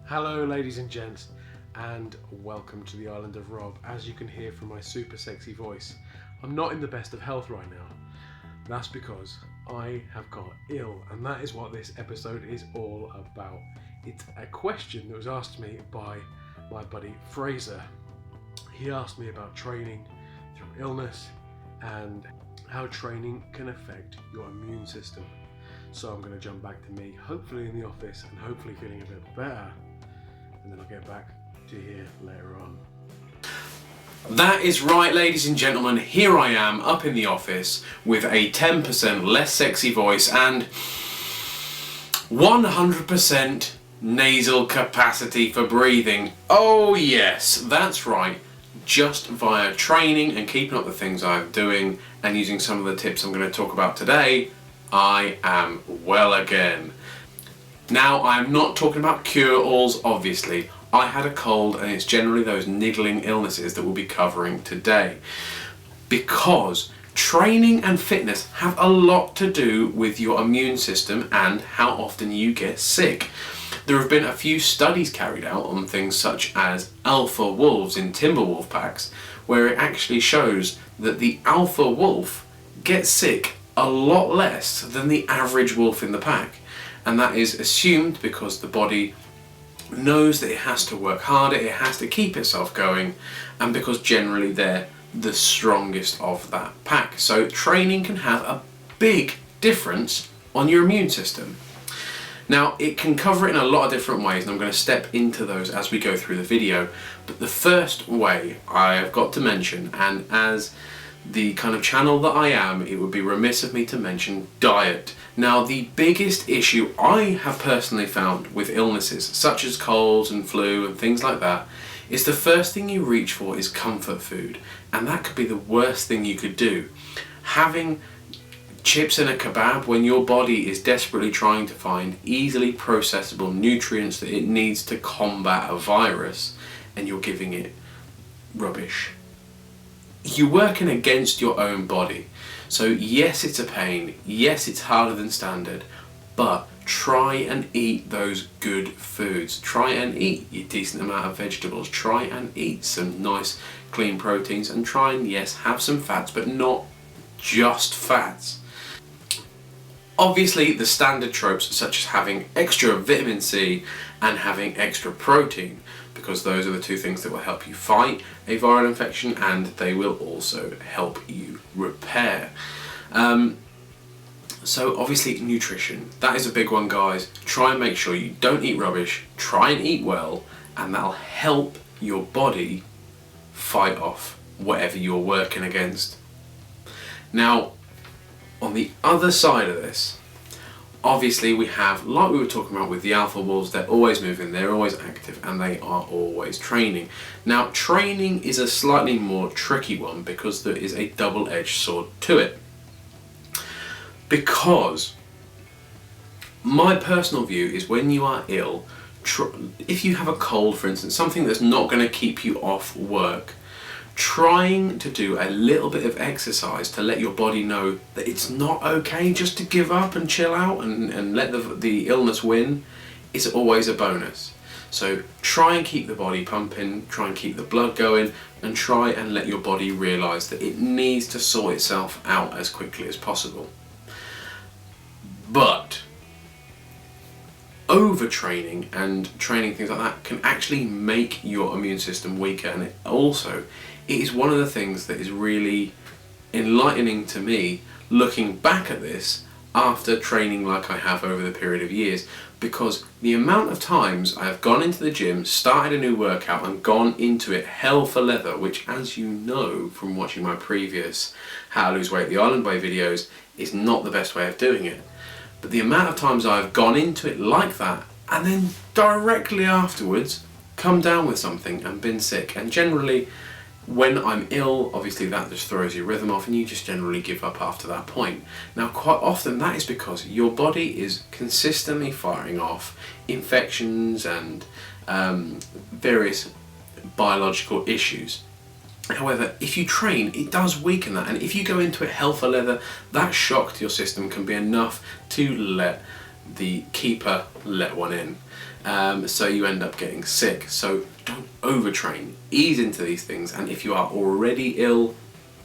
Hello ladies and gents, and welcome to the Island of Rob. As you can hear from my super sexy voice, I'm not in the best of health right now. That's because I have got ill, and that is what this episode is all about. It's a question that was asked me by my buddy Fraser. He asked me about training through illness and how training can affect your immune system. So I'm going to jump back to me, hopefully in the office and hopefully feeling a bit better, and then I'll get back to you here later on. That is right, ladies and gentlemen, here I am up in the office with a 10% less sexy voice and 100% nasal capacity for breathing. Oh yes, that's right. Just via training and keeping up the things I'm doing and using some of the tips I'm going to talk about today, I am well again. Now, I'm not talking about cure-alls, obviously. I had a cold, and it's generally those niggling illnesses that we'll be covering today. Because training and fitness have a lot to do with your immune system and how often you get sick. There have been a few studies carried out on things such as alpha wolves in timber wolf packs, where it actually shows that the alpha wolf gets sick a lot less than the average wolf in the pack. And that is assumed because the body knows that it has to work harder, it has to keep itself going, and because generally they're the strongest of that pack. So training can have a big difference on your immune system. Now, it can cover it in a lot of different ways, and I'm going to step into those as we go through the video. But the first way I've got to mention, and as the kind of channel that I am, it would be remiss of me to mention diet. Now, the biggest issue I have personally found with illnesses such as colds and flu and things like that is the first thing you reach for is comfort food, and that could be the worst thing you could do. Having chips in a kebab when your body is desperately trying to find easily processable nutrients that it needs to combat a virus, and you're giving it rubbish. You're working against your own body. So yes, it's a pain, yes, it's harder than standard, but try and eat those good foods. Try and eat your decent amount of vegetables. Try and eat some nice clean proteins, and try and, yes, have some fats, but not just fats. Obviously, the standard tropes such as having extra vitamin C and having extra protein, because those are the two things that will help you fight a viral infection, and they will also help you repair. So obviously nutrition, that is a big one, guys. Try and make sure you don't eat rubbish, try and eat well, and that'll help your body fight off whatever you're working against. Now, on the other side of this, obviously we have, like we were talking about with the alpha wolves, they're always moving, they're always active, and they are always training. Now, training is a slightly more tricky one because there is a double-edged sword to it. Because my personal view is when you are ill, if you have a cold, for instance, something that's not going to keep you off work, trying to do a little bit of exercise to let your body know that it's not okay just to give up and chill out and let the illness win is always a bonus. So try and keep the body pumping, try and keep the blood going, and try and let your body realise that it needs to sort itself out as quickly as possible. But overtraining and training things like that can actually make your immune system weaker, and it is one of the things that is really enlightening to me looking back at this after training like I have over the period of years, because the amount of times I have gone into the gym, started a new workout and gone into it hell for leather, which, as you know from watching my previous How to Lose Weight the Island Way videos, is not the best way of doing it. But the amount of times I've gone into it like that and then directly afterwards come down with something and been sick, and generally when I'm ill, obviously that just throws your rhythm off and you just generally give up after that point. Now, quite often that is because your body is consistently firing off infections and various biological issues. However, if you train, it does weaken that, and if you go into it hell for leather, that shock to your system can be enough to let the keeper let one in. So you end up getting sick. So don't overtrain, ease into these things, and if you are already ill,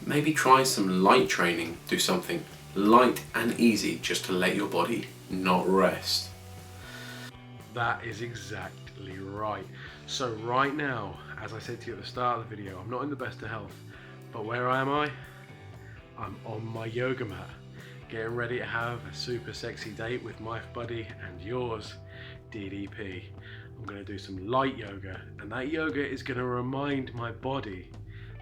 maybe try some light training. Do something light and easy just to let your body not rest. That is exactly right. So right now, as I said to you at the start of the video, I'm not in the best of health, but where am I? I'm on my yoga mat, getting ready to have a super sexy date with my buddy and yours, DDP. I'm going to do some light yoga, and that yoga is going to remind my body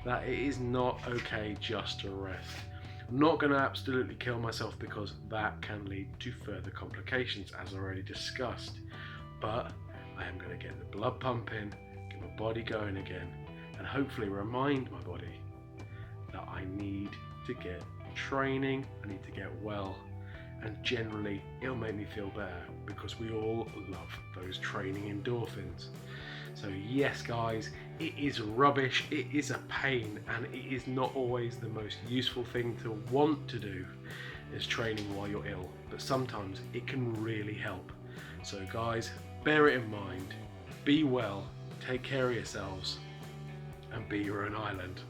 that it is not okay just to rest. I'm not going to absolutely kill myself, because that can lead to further complications, as already discussed. But I am going to get the blood pumping, get my body going again, and hopefully remind my body that I need to get training, I need to get well, and generally it'll make me feel better, because we all love those training endorphins. So yes guys, it is rubbish, it is a pain, and it is not always the most useful thing to want to do, is training while you're ill, but sometimes it can really help. So guys, bear it in mind, be well, take care of yourselves, and be your own island.